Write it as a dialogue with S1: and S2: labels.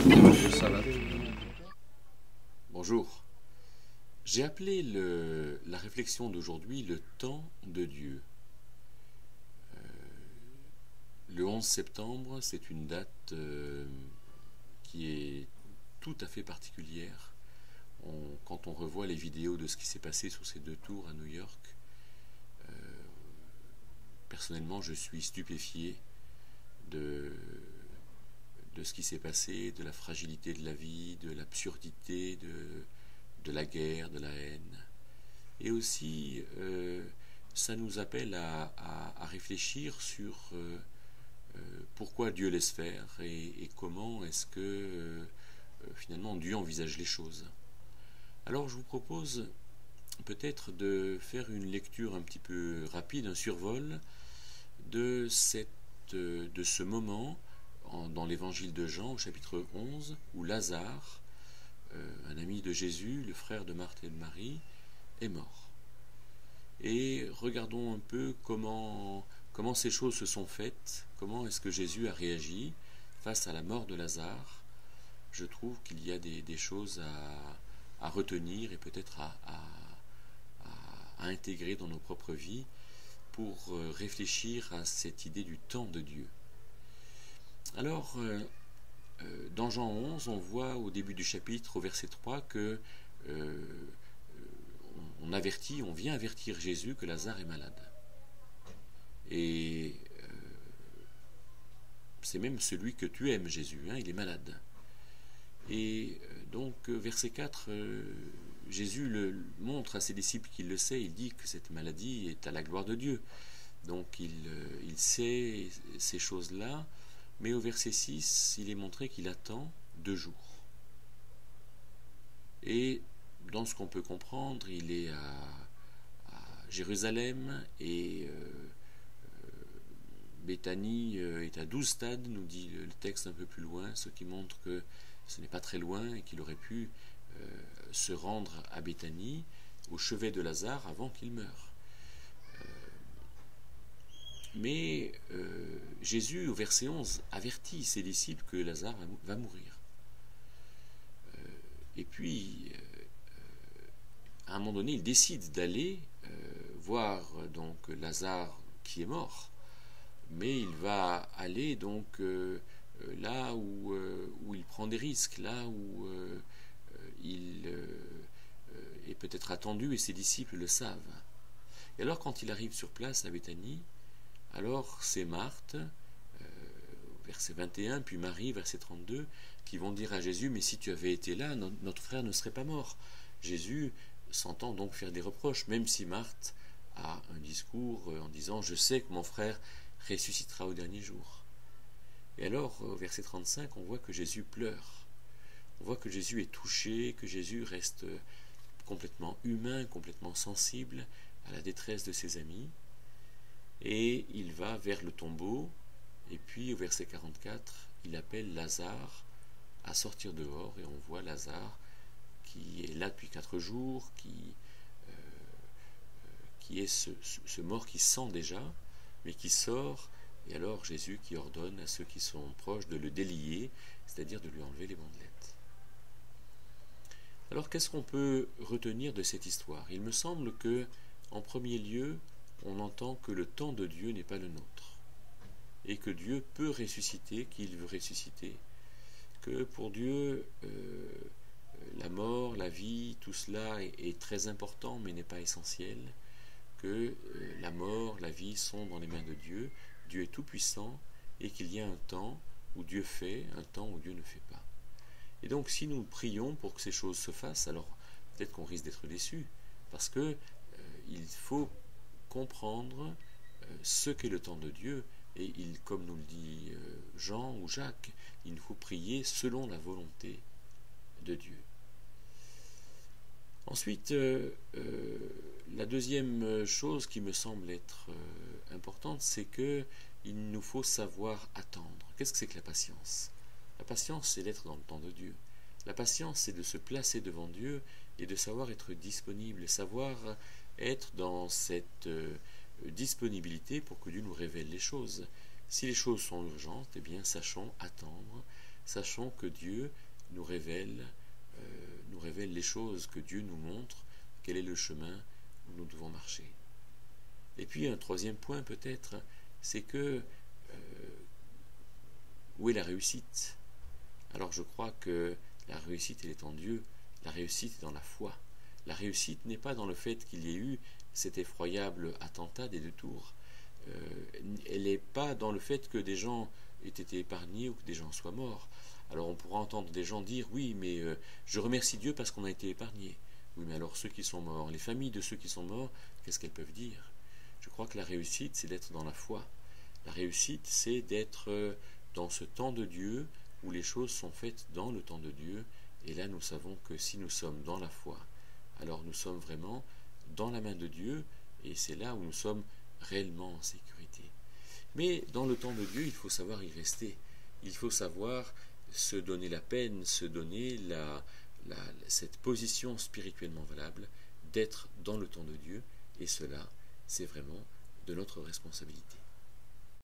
S1: de salade.
S2: Bonjour. J'ai appelé la réflexion d'aujourd'hui le temps de Dieu. Le 11 septembre, c'est une date qui est tout à fait particulière. Quand on revoit les vidéos de ce qui s'est passé sur ces deux tours à New York, personnellement, je suis stupéfié de ce qui s'est passé, de la fragilité de la vie, de l'absurdité de la guerre, de la haine. Et aussi, ça nous appelle à réfléchir sur pourquoi Dieu laisse faire et comment est-ce que finalement Dieu envisage les choses. Alors je vous propose peut-être de faire une lecture un petit peu rapide, un survol de ce moment dans l'évangile de Jean au chapitre 11 où Lazare, un ami de Jésus, le frère de Marthe et de Marie, est mort. Et regardons un peu comment ces choses se sont faites, comment est-ce que Jésus a réagi face à la mort de Lazare. Je trouve qu'il y a des choses à retenir et peut-être à intégrer dans nos propres vies pour réfléchir à cette idée du temps de Dieu. Alors, dans Jean 11, on voit au début du chapitre, au verset 3, que on vient avertir Jésus que Lazare est malade. Et c'est même celui que tu aimes, Jésus, hein, il est malade. Et donc, verset 4, Jésus montre à ses disciples qu'il le sait, il dit que cette maladie est à la gloire de Dieu. Donc, il sait ces choses-là, mais au verset 6, il est montré qu'il attend 2 jours. Et dans ce qu'on peut comprendre, il est à Jérusalem et Béthanie est à 12 stades, nous dit le texte un peu plus loin, ce qui montre que ce n'est pas très loin et qu'il aurait pu se rendre à Béthanie, au chevet de Lazare, avant qu'il meure. Mais Jésus, au verset 11, avertit ses disciples que Lazare va mourir. Et puis, à un moment donné, il décide d'aller voir donc Lazare qui est mort, mais il va aller donc là où il prend des risques, là où il est peut-être attendu et ses disciples le savent. Et alors quand il arrive sur place à Béthanie, alors c'est Marthe, verset 21, puis Marie, verset 32, qui vont dire à Jésus, mais si tu avais été là, notre frère ne serait pas mort. Jésus s'entend donc faire des reproches, même si Marthe a un discours en disant, je sais que mon frère ressuscitera au dernier jour. Et alors, au verset 35, on voit que Jésus pleure. On voit que Jésus est touché, que Jésus reste complètement humain, complètement sensible à la détresse de ses amis. Et il va vers le tombeau, et puis au verset 44, il appelle Lazare à sortir dehors, et on voit Lazare qui est là depuis 4 jours, qui est ce mort qui sent déjà, mais qui sort, et alors Jésus qui ordonne à ceux qui sont proches de le délier, c'est-à-dire de lui enlever les bandelettes. Alors qu'est-ce qu'on peut retenir de cette histoire? Il me semble que, en premier lieu, on entend que le temps de Dieu n'est pas le nôtre, et que Dieu peut ressusciter qui il veut ressusciter, que pour Dieu, la mort, la vie, tout cela est très important, mais n'est pas essentiel, que la mort, la vie sont dans les mains de Dieu, Dieu est tout-puissant, et qu'il y a un temps où Dieu fait, un temps où Dieu ne fait pas. Et donc si nous prions pour que ces choses se fassent, alors peut-être qu'on risque d'être déçus, parce que il faut comprendre ce qu'est le temps de Dieu, et comme nous le dit Jean ou Jacques, il nous faut prier selon la volonté de Dieu. Ensuite, la deuxième chose qui me semble être importante, c'est qu'il nous faut savoir attendre. Qu'est-ce que c'est que la patience? La patience, c'est d'être dans le temps de Dieu. La patience, c'est de se placer devant Dieu et de savoir être disponible, savoir être dans cette disponibilité pour que Dieu nous révèle les choses. Si les choses sont urgentes, eh bien, sachons attendre, sachant que Dieu nous révèle les choses, que Dieu nous montre, quel est le chemin où nous devons marcher. Et puis un troisième point peut-être, c'est que où est la réussite? Alors je crois que la réussite, elle est en Dieu, la réussite est dans la foi. La réussite n'est pas dans le fait qu'il y ait eu cet effroyable attentat des 2 tours. Elle n'est pas dans le fait que des gens aient été épargnés ou que des gens soient morts. Alors on pourra entendre des gens dire, oui, mais je remercie Dieu parce qu'on a été épargnés. Oui, mais alors ceux qui sont morts, les familles de ceux qui sont morts, qu'est-ce qu'elles peuvent dire? Je crois que la réussite, c'est d'être dans la foi. La réussite, c'est d'être dans ce temps de Dieu où les choses sont faites dans le temps de Dieu. Et là, nous savons que si nous sommes dans la foi, alors nous sommes vraiment dans la main de Dieu, et c'est là où nous sommes réellement en sécurité. Mais dans le temps de Dieu, il faut savoir y rester. Il faut savoir se donner la peine, se donner cette position spirituellement valable d'être dans le temps de Dieu, et cela, c'est vraiment de notre responsabilité.